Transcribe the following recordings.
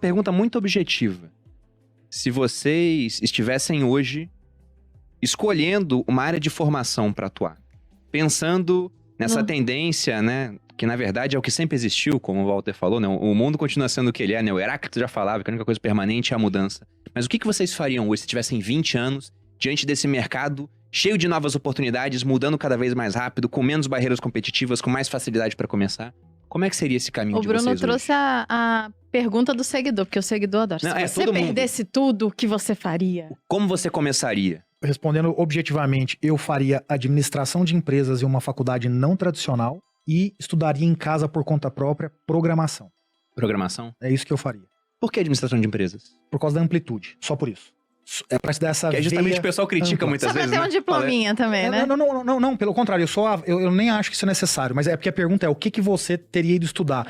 pergunta muito objetiva. Se vocês estivessem hoje escolhendo uma área de formação para atuar, pensando nessa tendência, né, que na verdade é o que sempre existiu, como o Walter falou, né, o mundo continua sendo o que ele é, né, o Heráclito já falava que a única coisa permanente é a mudança. Mas o que vocês fariam hoje se tivessem 20 anos diante desse mercado cheio de novas oportunidades, mudando cada vez mais rápido, com menos barreiras competitivas, com mais facilidade para começar? Como é que seria esse caminho de vocês hoje? O Bruno trouxe a pergunta do seguidor, porque o seguidor adora. Não, se você perdesse tudo, o que você faria? Como você começaria? Respondendo objetivamente, eu faria administração de empresas em uma faculdade não tradicional e estudaria em casa por conta própria programação. Programação? É isso que eu faria. Por que administração de empresas? Por causa da amplitude, só por isso. É pra te dar essa que é justamente veia o pessoal critica ampla. muitas vezes, Só pra ter um diplominha também, né? Não, pelo contrário, eu nem acho que isso é necessário, mas é porque a pergunta é o que você teria ido estudar.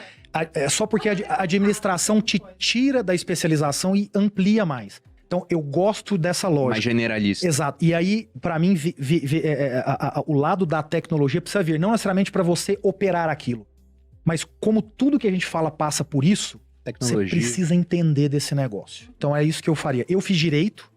É só porque a administração te tira da especialização e amplia mais. Então, eu gosto dessa lógica. Mais generalista. Exato. E aí, pra mim, o lado da tecnologia precisa vir, não necessariamente pra você operar aquilo, mas como tudo que a gente fala passa por isso, tecnologia. Você precisa entender desse negócio. Então, é isso que eu faria. Eu fiz direito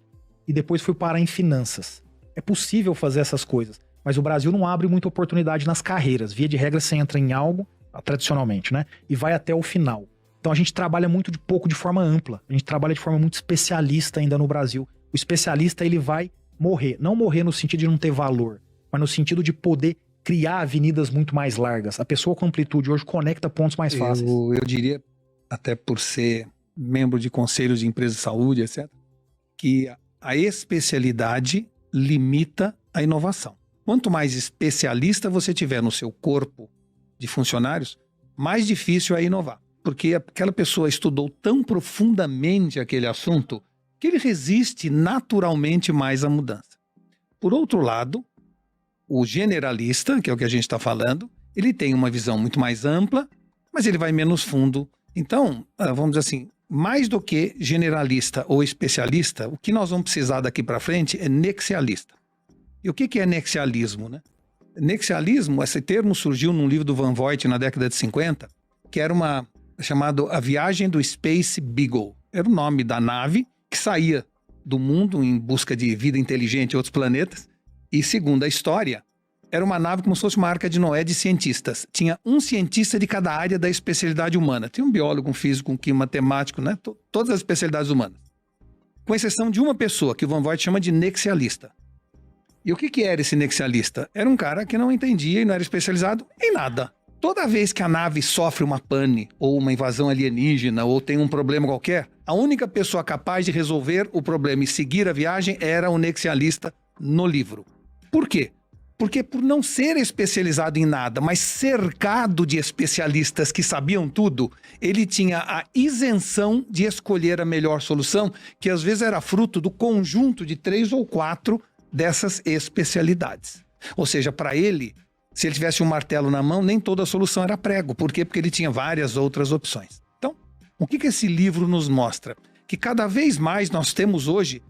e depois fui parar em finanças. É possível fazer essas coisas, mas o Brasil não abre muita oportunidade nas carreiras. Via de regra, você entra em algo, tradicionalmente, né? E vai até o final. Então a gente trabalha muito de forma ampla. A gente trabalha de forma muito especialista ainda no Brasil. O especialista, ele vai morrer. Não morrer no sentido de não ter valor, mas no sentido de poder criar avenidas muito mais largas. A pessoa com amplitude hoje conecta pontos mais fáceis. Eu diria, até por ser membro de conselhos de empresas de saúde, etc., que a especialidade limita a inovação. Quanto mais especialista você tiver no seu corpo de funcionários, mais difícil é inovar. Porque aquela pessoa estudou tão profundamente aquele assunto que ele resiste naturalmente mais à mudança. Por outro lado, o generalista, que é o que a gente está falando, ele tem uma visão muito mais ampla, mas ele vai menos fundo. Então, vamos dizer assim, mais do que generalista ou especialista, o que nós vamos precisar daqui para frente é nexialista. E o que é nexialismo, né? Nexialismo, esse termo surgiu num livro do Van Vogt na década de 50, que era chamado A Viagem do Space Beagle. Era o nome da nave que saía do mundo em busca de vida inteligente em outros planetas. E segundo a história, era uma nave como se fosse uma arca de Noé de cientistas. Tinha um cientista de cada área da especialidade humana. Tinha um biólogo, um físico, um químico, matemático, né? Todas as especialidades humanas. Com exceção de uma pessoa, que o Van Vogt chama de nexialista. E o que era esse nexialista? Era um cara que não entendia e não era especializado em nada. Toda vez que a nave sofre uma pane, ou uma invasão alienígena, ou tem um problema qualquer, a única pessoa capaz de resolver o problema e seguir a viagem era o nexialista no livro. Por quê? Porque por não ser especializado em nada, mas cercado de especialistas que sabiam tudo, ele tinha a isenção de escolher a melhor solução, que às vezes era fruto do conjunto de 3 ou 4 dessas especialidades. Ou seja, para ele, se ele tivesse um martelo na mão, nem toda a solução era prego. Por quê? Porque ele tinha várias outras opções. Então, o que esse livro nos mostra? Que cada vez mais nós temos hoje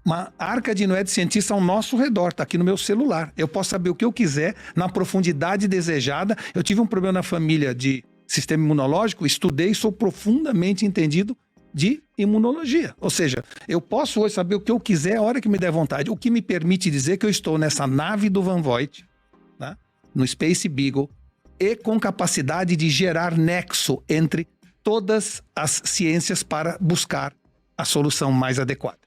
uma arca de Noé de cientista ao nosso redor, está aqui no meu celular. Eu posso saber o que eu quiser, na profundidade desejada. Eu tive um problema na família de sistema imunológico, estudei, sou profundamente entendido de imunologia. Ou seja, eu posso hoje saber o que eu quiser a hora que me der vontade, o que me permite dizer que eu estou nessa nave do Van Vogt, né, no Space Beagle, e com capacidade de gerar nexo entre todas as ciências para buscar a solução mais adequada.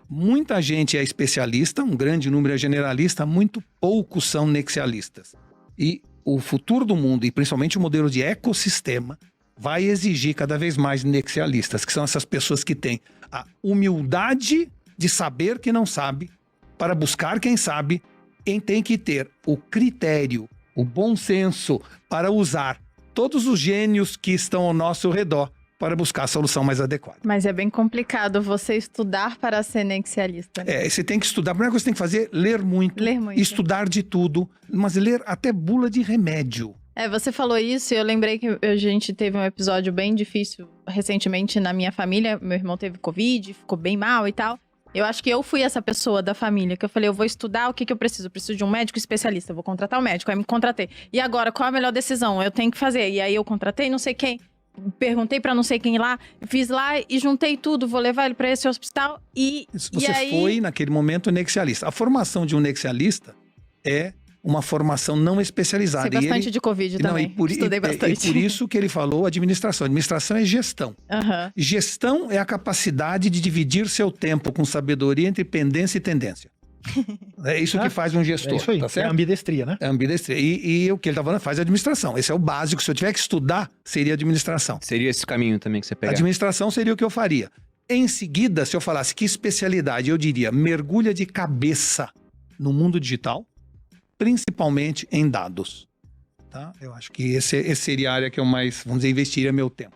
Muita gente é especialista, um grande número é generalista, muito poucos são nexialistas. E o futuro do mundo, e principalmente o modelo de ecossistema, vai exigir cada vez mais nexialistas, que são essas pessoas que têm a humildade de saber que não sabe, para buscar quem sabe, e tem que ter o critério, o bom senso para usar todos os gênios que estão ao nosso redor para buscar a solução mais adequada. Mas é bem complicado você estudar para ser nexialista. Né? Você tem que estudar. A primeira coisa que você tem que fazer é ler muito. Estudar de tudo, mas ler até bula de remédio. Você falou isso e eu lembrei que a gente teve um episódio bem difícil recentemente na minha família. Meu irmão teve Covid, ficou bem mal e tal. Eu acho que eu fui essa pessoa da família, que eu falei, eu vou estudar, o que eu preciso? Eu preciso de um médico especialista, eu vou contratar um médico, aí me contratei. E agora, qual a melhor decisão? Eu tenho que fazer. E aí eu contratei não sei quem. perguntei pra não sei quem lá, fiz lá e juntei tudo, vou levar ele pra esse hospital Você foi, naquele momento, nexialista. A formação de um nexialista é uma formação não especializada. Sei bastante de Covid também, estudei bastante. E por isso que ele falou administração. Administração é gestão. Uhum. Gestão é a capacidade de dividir seu tempo com sabedoria entre pendência e tendência. É isso que faz um gestor. É isso aí, tá certo? é ambidestria, né? É ambidestria. E o que ele tá falando faz administração. Esse é o básico. Se eu tiver que estudar, seria administração. Seria esse caminho também que você pegaria. Administração seria o que eu faria. Em seguida, se eu falasse que especialidade, eu diria mergulha de cabeça no mundo digital, principalmente em dados. Tá? Eu acho que esse seria a área que eu mais, vamos dizer, investiria meu tempo.